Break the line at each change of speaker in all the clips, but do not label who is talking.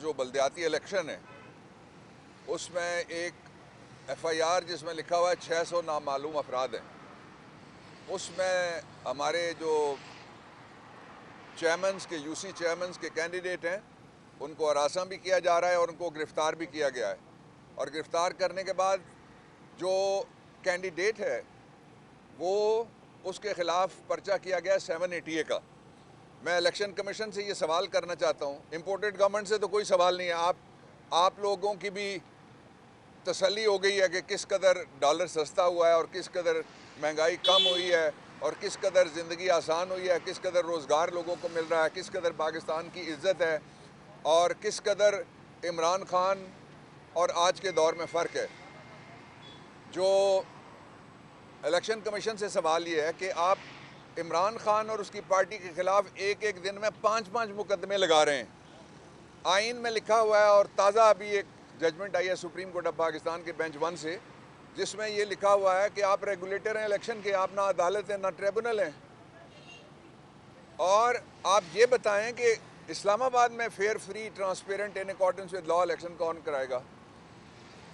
जो बल्दियाती इलेक्शन है उसमें एक FIR जिसमें लिखा हुआ है 600 नामालूम अफराद हैं, उसमें हमारे जो चेयरमैन्स के UC चेयरमैन्स के कैंडिडेट हैं उनको हरासा भी किया जा रहा है और उनको गिरफ़्तार भी किया गया है। और गिरफ़्तार करने के बाद जो कैंडिडेट है वो उसके ख़िलाफ़ पर्चा किया गया 780A का। मैं इलेक्शन कमीशन से ये सवाल करना चाहता हूँ, इम्पोर्टेड गवर्नमेंट से तो कोई सवाल नहीं है, आप लोगों की भी तसल्ली हो गई है कि किस कदर डॉलर सस्ता हुआ है और किस कदर महंगाई कम हुई है और किस कदर ज़िंदगी आसान हुई है, किस कदर रोज़गार लोगों को मिल रहा है, किस कदर पाकिस्तान की इज़्ज़त है और किस कदर इमरान खान और आज के दौर में फ़र्क है। जो इलेक्शन कमीशन से सवाल ये है कि आप इमरान खान और उसकी पार्टी के ख़िलाफ़ एक एक दिन में 5-5 मुकदमे लगा रहे हैं। आइन में लिखा हुआ है और ताज़ा अभी एक जजमेंट आई है सुप्रीम कोर्ट ऑफ पाकिस्तान के बेंच 1 से, जिसमें ये लिखा हुआ है कि आप रेगुलेटर हैं इलेक्शन के, आप ना अदालत हैं ना ट्रिब्यूनल हैं। और आप ये बताएं कि इस्लामाबाद में fair, free, transparent, in accordance with law election कौन कराएगा?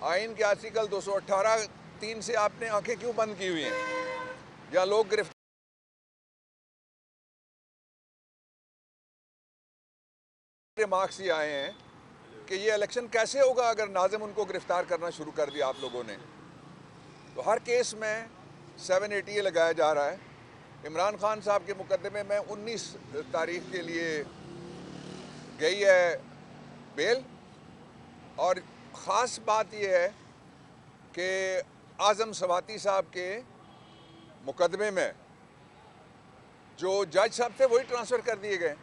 आइन के आर्टिकल 218(3) से आपने आंखें क्यों बंद की हुई हैं? या लोग गिरफ्तार रिमार्क्स ये आए हैं कि ये इलेक्शन कैसे होगा अगर नाज़िम उनको गिरफ्तार करना शुरू कर दिया आप लोगों ने। तो हर केस में 780A लगाया जा रहा है। इमरान खान साहब के मुकदमे में 19 तारीख के लिए गई है बेल। और ख़ास बात यह है कि आज़म सवाती साहब के मुकदमे में जो जज साहब थे वही ट्रांसफ़र कर दिए गए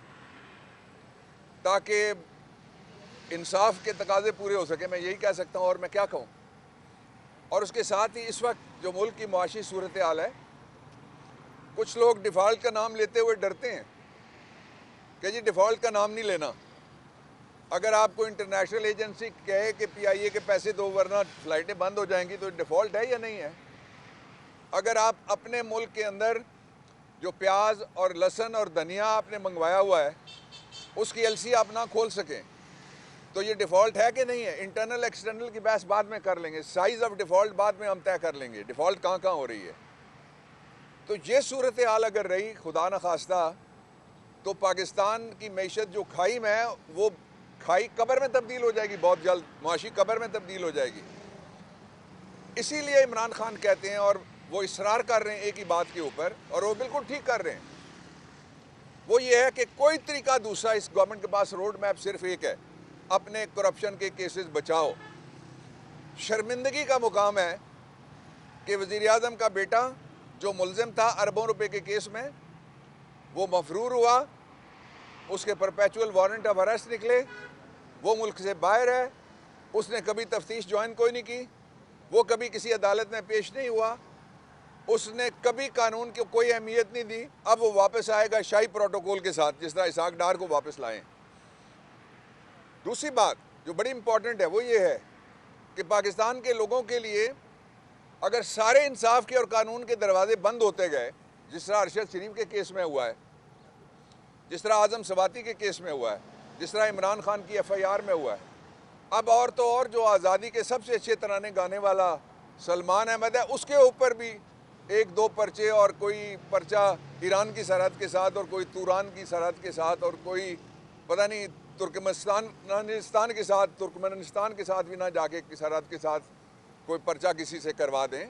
ताकि इंसाफ के तकाजे पूरे हो सके। मैं यही कह सकता हूँ और मैं क्या कहूँ। और उसके साथ ही इस वक्त जो मुल्क की मुआशी सूरत हाल है, कुछ लोग डिफ़ॉल्ट का नाम लेते हुए डरते हैं कि जी डिफ़ॉल्ट का नाम नहीं लेना। अगर आपको इंटरनेशनल एजेंसी कहे कि PIA के पैसे दो वरना फ़्लाइटें बंद हो जाएंगी, तो डिफ़ॉल्ट है या नहीं है? अगर आप अपने मुल्क के अंदर जो प्याज और लहसुन और धनिया आपने मंगवाया हुआ है उसकी LC आप ना खोल सकें तो ये डिफ़ॉल्ट है कि नहीं है? इंटरनल एक्सटर्नल की बहस बाद में कर लेंगे, साइज़ ऑफ डिफ़ॉल्ट बाद में हम तय कर लेंगे, डिफ़ॉल्ट कहाँ कहाँ हो रही है। तो ये सूरत हाल अगर रही खुदा न खास्ता तो पाकिस्तान की मैशत जो खाई में है वो खाई कब्र में तब्दील हो जाएगी, बहुत जल्द मुआशी कब्र में तब्दील हो जाएगी। इसीलिए इमरान खान कहते हैं और वो इसरार कर रहे हैं एक ही बात के ऊपर, और वो बिल्कुल ठीक कर रहे हैं, वो ये है कि कोई तरीका दूसरा इस गवर्नमेंट के पास रोड मैप सिर्फ एक है, अपने करप्शन के केसेस बचाओ। शर्मिंदगी का मुकाम है कि वज़ीर आज़म का बेटा जो मुलज़िम था अरबों रुपए के केस में, वो मफरूर हुआ, उसके परपेचुअल वारंट ऑफ अरेस्ट निकले, वो मुल्क से बाहर है, उसने कभी तफ्तीश ज्वाइन कोई नहीं की, वो कभी किसी अदालत में पेश नहीं हुआ, उसने कभी कानून की कोई अहमियत नहीं दी। अब वो वापस आएगा शाही प्रोटोकॉल के साथ, जिस तरह इसहाक डार को वापस लाएं। दूसरी बात जो बड़ी इंपॉर्टेंट है वो ये है कि पाकिस्तान के लोगों के लिए अगर सारे इंसाफ के और कानून के दरवाजे बंद होते गए, जिस तरह अरशद शरीफ के केस में हुआ है, जिस तरह आज़म सवाती के केस में हुआ है, जिस तरह इमरान खान की FIR में हुआ है, अब और तो और जो आज़ादी के सबसे अच्छे तराने गाने वाला सलमान अहमद है, उसके ऊपर भी 1-2 पर्चे और कोई पर्चा ईरान की सरहद के साथ और कोई तुरान की सरहद के साथ और कोई पता नहीं तुर्कमेनिस्तान के साथ, तुर्कमेनिस्तान के साथ भी ना जाके सरहद के साथ कोई पर्चा किसी से करवा दें।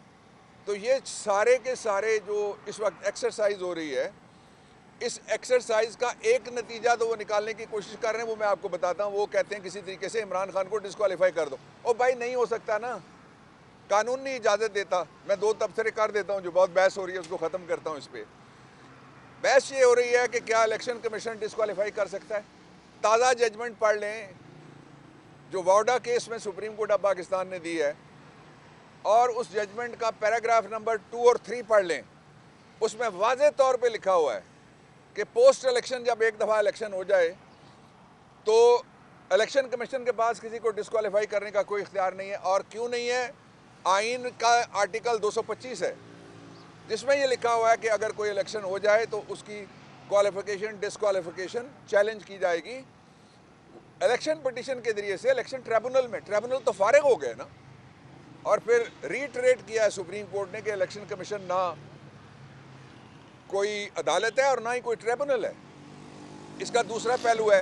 तो ये सारे के सारे जो इस वक्त एक्सरसाइज हो रही है, इस एक्सरसाइज का एक नतीजा तो वो निकालने की कोशिश कर रहे हैं, वो मैं आपको बताता हूँ। वो कहते हैं किसी तरीके से इमरान खान को डिस्क्वालीफाई कर दो। ओ भाई नहीं हो सकता ना, कानून नहीं इजाज़त देता। मैं 2 तबसरे कर देता हूँ, जो बहुत बहस हो रही है उसको ख़त्म करता हूँ। इस पर बहस ये हो रही है कि क्या इलेक्शन कमीशन डिस्क्वालीफाई कर सकता है। ताज़ा जजमेंट पढ़ लें जो वाडा केस में सुप्रीम कोर्ट ऑफ पाकिस्तान ने दी है, और उस जजमेंट का पैराग्राफ नंबर 2 और 3 पढ़ लें। उसमें वाज़ेह तौर पे लिखा हुआ है कि पोस्ट इलेक्शन जब एक दफ़ा इलेक्शन हो जाए तो इलेक्शन कमीशन के पास किसी को डिस्क्वालीफाई करने का कोई इख्तियार नहीं है। और क्यों नहीं है? आइन का आर्टिकल 225 है जिसमें ये लिखा हुआ है कि अगर कोई इलेक्शन हो जाए तो उसकी क्वालिफिकेशन डिस्क्वालिफिकेशन चैलेंज की जाएगी। इलेक्शन पिटीशन के जरिए से इलेक्शन ट्रिब्यूनल में, ट्रिब्यूनल तो फारिग हो गए ना, और फिर रीट्रेट किया है सुप्रीम कोर्ट ने कि इलेक्शन कमीशन ना कोई अदालत है और ना ही कोई ट्रिब्यूनल है। इसका दूसरा पहलू है,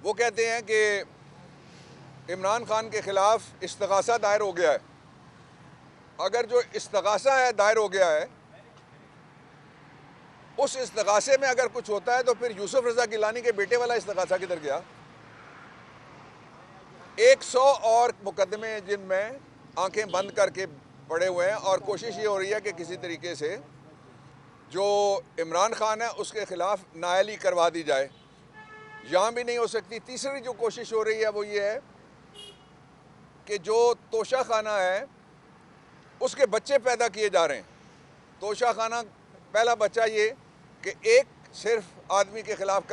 वो कहते हैं कि इमरान खान के ख़िलाफ़ इस्तग़ासा दायर हो गया है। अगर जो इस्तग़ासा है दायर हो गया है, उस इस्तग़ासे में अगर कुछ होता है तो फिर यूसुफ रज़ा गिलानी के बेटे वाला इस्तग़ासा किधर गया? 100 और मुकदमे जिनमें आंखें बंद करके पड़े हुए हैं और कोशिश ये हो रही है कि किसी तरीके से जो इमरान खान है उसके ख़िलाफ़ नाअहली करवा दी जाए, यहाँ भी नहीं हो सकती। तीसरी जो कोशिश हो रही है वो ये है कि जो तोशा खाना है उसके बच्चे पैदा किए जा रहे हैं। तोशा खाना पहला बच्चा ये कि एक सिर्फ आदमी के ख़िलाफ़